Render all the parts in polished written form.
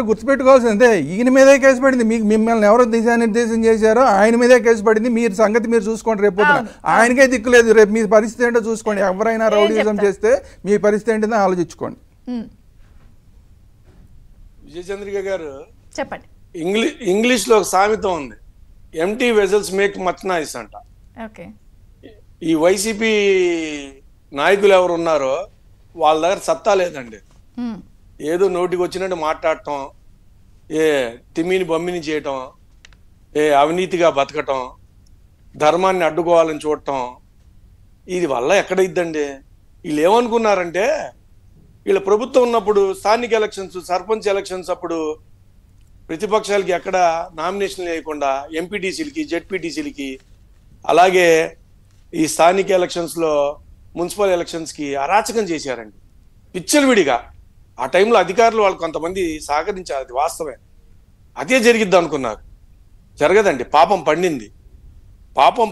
గుర్తుపెట్టుకోవాల్సిందే ఈయన మీదే కేసు పడింది. మీకు మిమ్మల్ని ఎవరో దిశానిర్దేశం చేశారో ఆయన మీదే కేసు పడింది. మీరు సంగతి మీరు చూసుకోండి. రేపు ఆయనకే దిక్కులేదు. రేపు మీ పరిస్థితి ఏంటో చూసుకోండి. ఎవరైనా రౌడీజం చేస్తే మీ పరిస్థితి ఏంటో ఆలోచించుకోండి. విజయచంద్రిక గారు చెప్పండి. ఇంగ్లీష్ లో ఒక సామెత ఉంది, empty vessels make much noise అంట. ఈ వైసీపీ నాయకులు ఎవరు ఉన్నారో వాళ్ళ దగ్గర సత్తా లేదండి. ఏదో నోటికి వచ్చినట్టు మాట్లాడటం, ఏ తిమ్మిని బమ్మిని చేయటం, ఏ అవినీతిగా బతకటం, ధర్మాన్ని అడ్డుకోవాలని చూడటం, ఇది వల్ల ఎక్కడైద్దండి? వీళ్ళు ఏమనుకున్నారంటే వీళ్ళ ప్రభుత్వం ఉన్నప్పుడు స్థానిక ఎలక్షన్స్, సర్పంచ్ ఎలక్షన్స్ అప్పుడు ప్రతిపక్షాలకి ఎక్కడ నామినేషన్లు వేయకుండా ఎంపీటీసీలకి, జెడ్పీటీసీలకి, అలాగే ఈ స్థానిక ఎలక్షన్స్లో మున్సిపల్ ఎలక్షన్స్కి అరాచకం చేశారండి విచ్చలవిడిగా. ఆ టైంలో అధికారులు వాళ్ళు కొంతమంది సహకరించారు, అది వాస్తవే. అదే జరిగిద్దాం అనుకున్నారు, జరగదండి. పాపం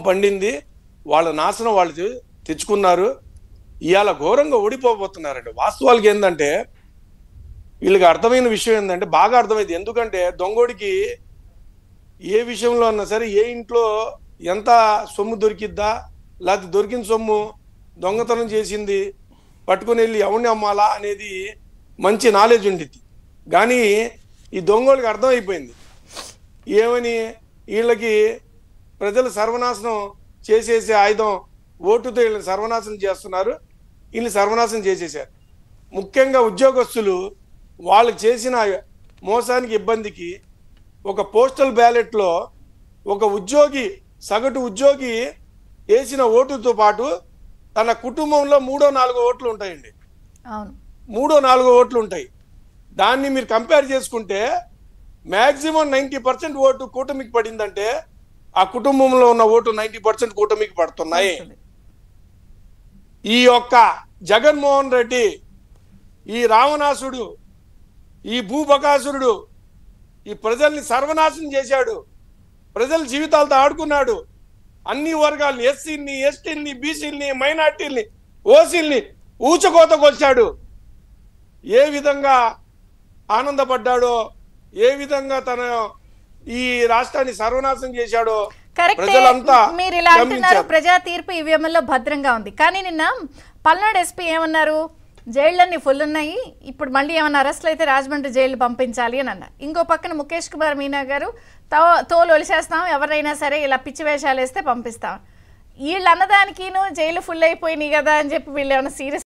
పండింది. వాళ్ళ నాశనం వాళ్ళు తెచ్చుకున్నారు. ఇవాళ ఘోరంగా ఓడిపోబోతున్నారండి. వాస్తవాలకి ఏంటంటే వీళ్ళకి అర్థమైన విషయం ఏంటంటే బాగా అర్థమైంది. ఎందుకంటే దొంగోడికి ఏ విషయంలో అన్నా సరే, ఏ ఇంట్లో ఎంత సొమ్ము దొరికిద్దా, లేకపోతే దొరికిన సొమ్ము దొంగతనం చేసింది పట్టుకుని వెళ్ళి ఎవరిని అమ్మాలా అనేది మంచి నాలెడ్జ్ ఉండిద్ది. కానీ ఈ దొంగోళ్ళకి అర్థమైపోయింది ఏమని, వీళ్ళకి ప్రజలు సర్వనాశనం చేసేసే ఆయుధం ఓటుతో వీళ్ళని సర్వనాశనం చేస్తున్నారు, వీళ్ళని సర్వనాశనం చేసేసారు. ముఖ్యంగా ఉద్యోగస్తులు వాళ్ళకి చేసిన మోసానికి, ఇబ్బందికి ఒక పోస్టల్ బ్యాలెట్లో ఒక ఉద్యోగి, సగటు ఉద్యోగి వేసిన ఓటుతో పాటు తన కుటుంబంలో 3-4 ఓట్లు ఉంటాయండి. 3-4 ఓట్లు ఉంటాయి. దాన్ని మీరు కంపేర్ చేసుకుంటే మ్యాక్సిమం 90% ఓటు కూటమికి పడిందంటే ఆ కుటుంబంలో ఉన్న ఓటు 90% కూటమికి పడుతున్నాయి. ఈ యొక్క జగన్మోహన్ రెడ్డి, ఈ రావణాసుడు, ఈ భూబకాసురుడు ఈ ప్రజల్ని సర్వనాశనం చేశాడు. ప్రజల జీవితాలతో ఆడుకున్నాడు. అన్ని వర్గాల్ని, ఎస్సీని, ఎస్టీని, బీసీలని, మైనార్టీల్ని, ఓసీల్ని ఊచకోత కొల్చాడు. ఏ విధంగా ఆనందపడ్డాడో, ఏ విధంగా తన ఈ రాష్ట్రాన్ని సర్వనాశనం చేశాడో ప్రజలంతా మీరు ఇలా అంటున్నారు. ప్రజా తీర్పు ఈవీఎంలో భద్రంగా ఉంది. కానీ నిన్న పల్నాడు ఎస్పీ ఏమన్నారు, జైళ్ళన్నీ ఫుల్ ఉన్నాయి, ఇప్పుడు మళ్ళీ ఏమన్నా అరెస్టులు అయితే రాజమండ్రి జైలు పంపించాలి అని అన్నారు. ఇంకో పక్కన ముఖేష్ కుమార్ మీనా గారు తోలు ఒలిసేస్తాం, ఎవరైనా సరే ఇలా పిచ్చి వేషాలు వేస్తే పంపిస్తాం. వీళ్ళు అన్నదానికి జైలు ఫుల్ అయిపోయినాయి కదా అని చెప్పి వీళ్ళు ఏమైనా సీరియస్